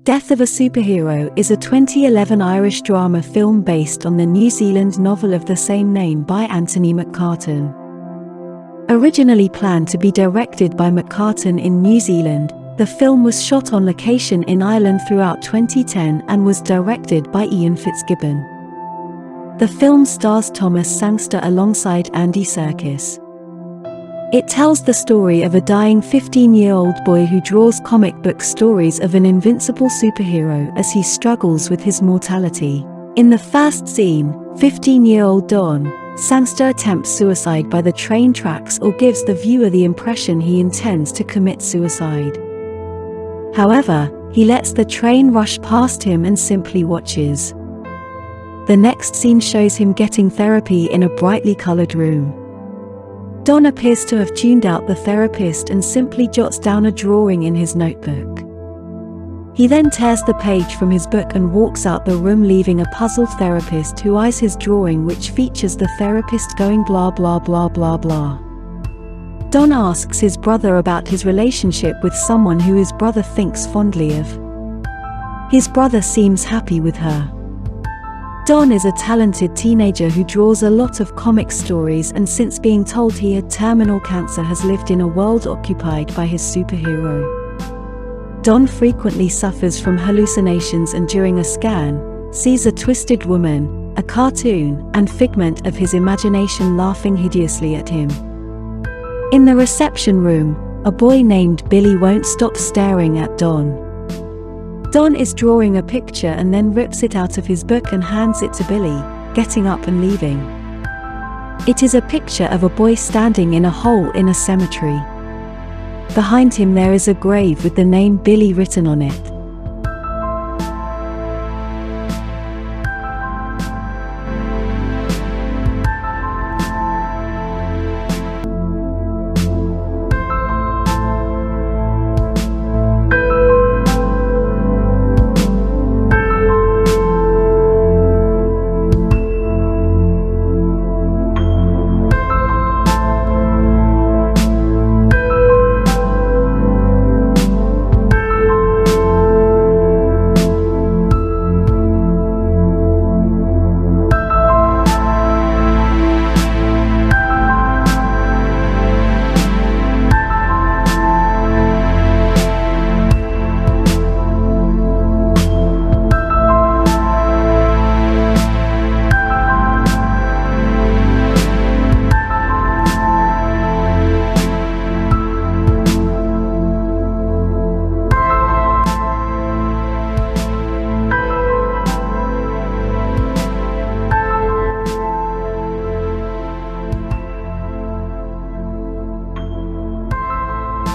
Death of a Superhero is a 2011 Irish drama film based on the New Zealand novel of the same name by Anthony McCarten. Originally planned to be directed by McCarten in New Zealand, the film was shot on location in Ireland throughout 2010 and was directed by Ian Fitzgibbon. The film stars Thomas Sangster alongside Andy Serkis. It tells the story of a dying 15-year-old boy who draws comic book stories of an invincible superhero as he struggles with his mortality. In the first scene, 15-year-old Don Sangster attempts suicide by the train tracks or gives the viewer the impression he intends to commit suicide. However, he lets the train rush past him and simply watches. The next scene shows him getting therapy in a brightly colored room. Don appears to have tuned out the therapist and simply jots down a drawing in his notebook. He then tears the page from his book and walks out the room, leaving a puzzled therapist who eyes his drawing, which features the therapist going blah blah blah blah blah. Don asks his brother about his relationship with someone who his brother thinks fondly of. His brother seems happy with her. Don is a talented teenager who draws a lot of comic stories, and since being told he had terminal cancer has lived in a world occupied by his superhero. Don frequently suffers from hallucinations and during a scan, sees a twisted woman, a cartoon, and figment of his imagination laughing hideously at him. In the reception room, a boy named Billy won't stop staring at Don. Don is drawing a picture and then rips it out of his book and hands it to Billy, getting up and leaving. It is a picture of a boy standing in a hole in a cemetery. Behind him there is a grave with the name Billy written on it.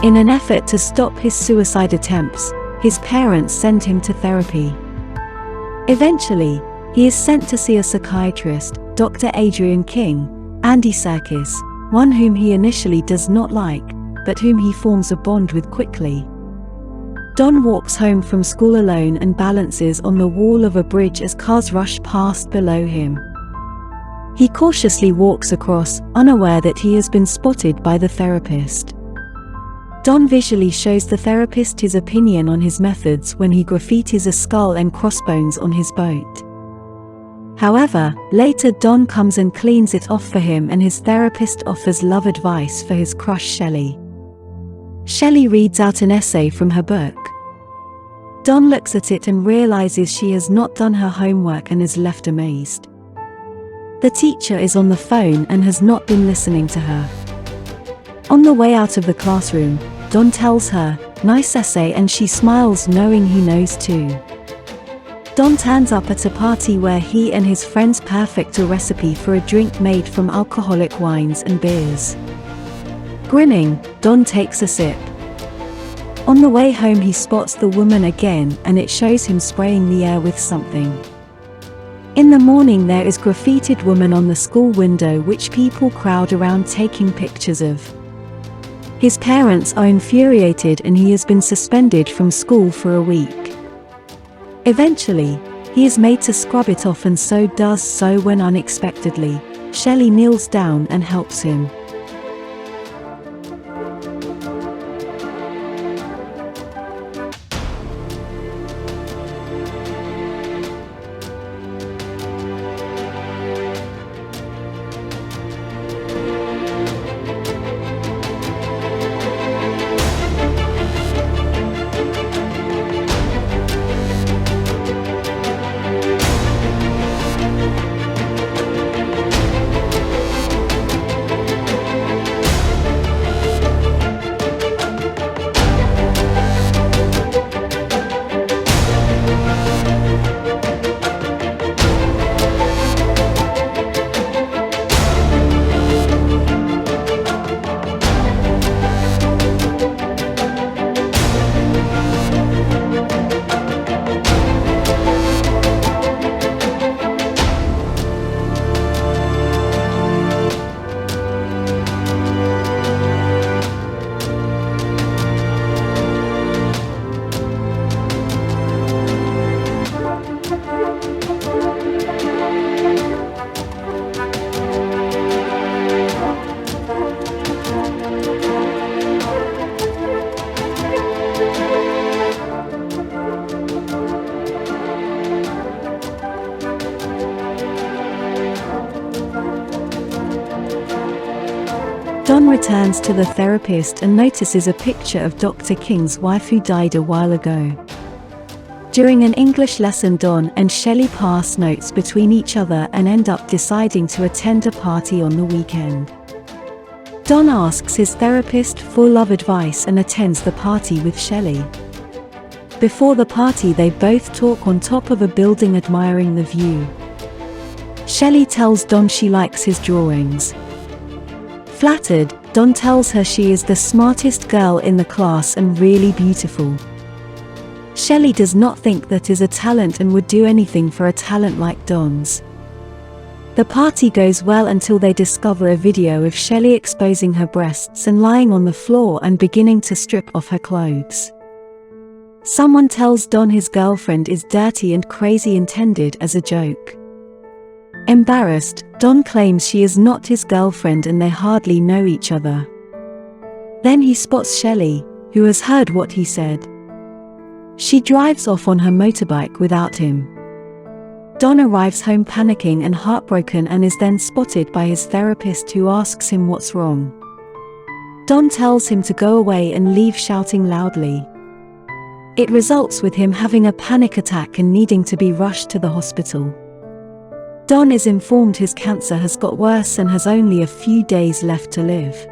In an effort to stop his suicide attempts, his parents send him to therapy. Eventually, he is sent to see a psychiatrist, Dr. Adrian King, Andy Serkis, one whom he initially does not like, but whom he forms a bond with quickly. Don walks home from school alone and balances on the wall of a bridge as cars rush past below him. He cautiously walks across, unaware that he has been spotted by the therapist. Don visually shows the therapist his opinion on his methods when he graffitis a skull and crossbones on his boat. However, later Don comes and cleans it off for him, and his therapist offers love advice for his crush Shelley. Shelley reads out an essay from her book. Don looks at it and realizes she has not done her homework and is left amazed. The teacher is on the phone and has not been listening to her. On the way out of the classroom, Don tells her, "Nice essay," and she smiles knowing he knows too. Don turns up at a party where he and his friends perfect a recipe for a drink made from alcoholic wines and beers. Grinning, Don takes a sip. On the way home he spots the woman again, and it shows him spraying the air with something. In the morning there is graffitied woman on the school window which people crowd around taking pictures of. His parents are infuriated and he has been suspended from school for a week. Eventually, he is made to scrub it off, and so does so when unexpectedly, Shelley kneels down and helps him. Don returns to the therapist and notices a picture of Dr. King's wife who died a while ago. During an English lesson, Don and Shelley pass notes between each other and end up deciding to attend a party on the weekend. Don asks his therapist for love advice and attends the party with Shelley. Before the party, they both talk on top of a building admiring the view. Shelley tells Don she likes his drawings. Flattered, Don tells her she is the smartest girl in the class and really beautiful. Shelley does not think that is a talent and would do anything for a talent like Don's. The party goes well until they discover a video of Shelley exposing her breasts and lying on the floor and beginning to strip off her clothes. Someone tells Don his girlfriend is dirty and crazy, intended as a joke. Embarrassed, Don claims she is not his girlfriend and they hardly know each other. Then he spots Shelley, who has heard what he said. She drives off on her motorbike without him. Don arrives home panicking and heartbroken and is then spotted by his therapist, who asks him what's wrong. Don tells him to go away and leave, shouting loudly. It results with him having a panic attack and needing to be rushed to the hospital. Don is informed his cancer has got worse and has only a few days left to live.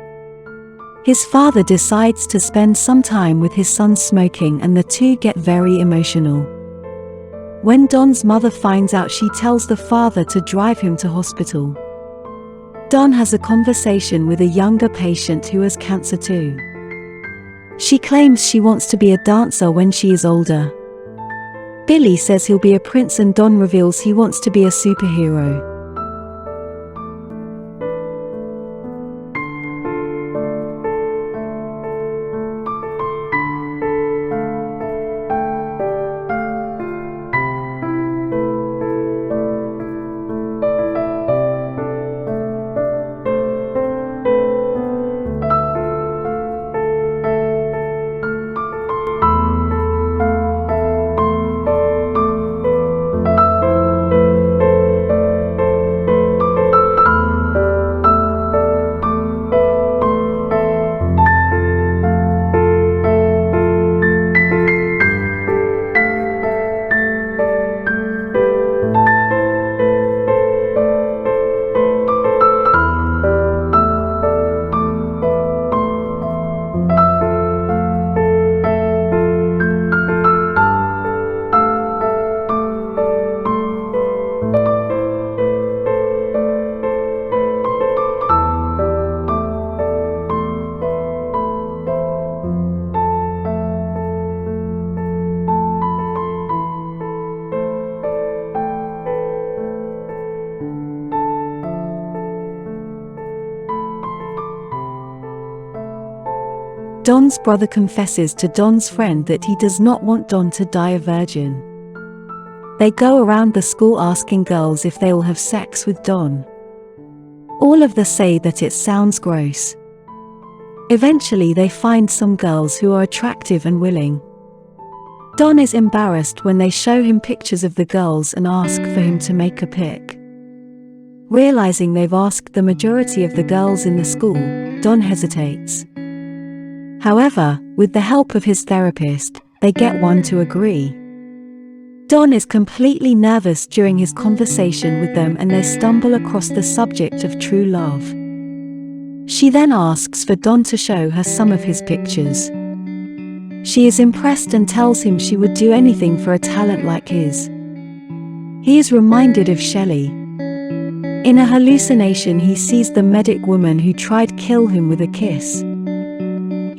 His father decides to spend some time with his son smoking, and the two get very emotional. When Don's mother finds out, she tells the father to drive him to hospital. Don has a conversation with a younger patient who has cancer too. She claims she wants to be a dancer when she is older. Billy says he'll be a prince and Don reveals he wants to be a superhero. Don's brother confesses to Don's friend that he does not want Don to die a virgin. They go around the school asking girls if they will have sex with Don. All of them say that it sounds gross. Eventually they find some girls who are attractive and willing. Don is embarrassed when they show him pictures of the girls and ask for him to make a pic. Realizing they've asked the majority of the girls in the school, Don hesitates. However, with the help of his therapist, they get one to agree. Don is completely nervous during his conversation with them and they stumble across the subject of true love. She then asks for Don to show her some of his pictures. She is impressed and tells him she would do anything for a talent like his. He is reminded of Shelley. In a hallucination, he sees the medic woman who tried to kill him with a kiss.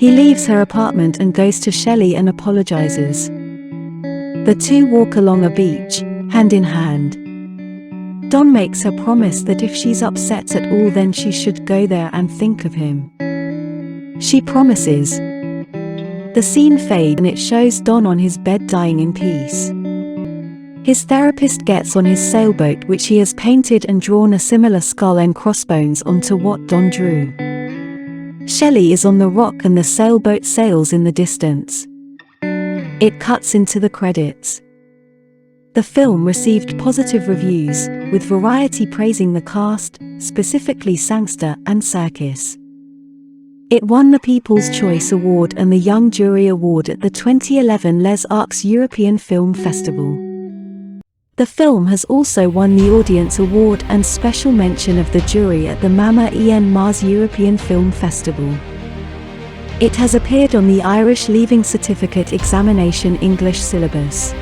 He leaves her apartment and goes to Shelley and apologizes. The two walk along a beach, hand in hand. Don makes her promise that if she's upset at all, then she should go there and think of him. She promises. The scene fades and it shows Don on his bed dying in peace. His therapist gets on his sailboat, which he has painted and drawn a similar skull and crossbones onto what Don drew. Shelley is on the rock and the sailboat sails in the distance. It cuts into the credits. The film received positive reviews, with Variety praising the cast, specifically Sangster and Serkis. It won the People's Choice Award and the Young Jury Award at the 2011 Les Arcs European Film Festival. The film has also won the Audience Award and Special Mention of the Jury at the Mama En Mars European Film Festival. It has appeared on the Irish Leaving Certificate Examination English syllabus.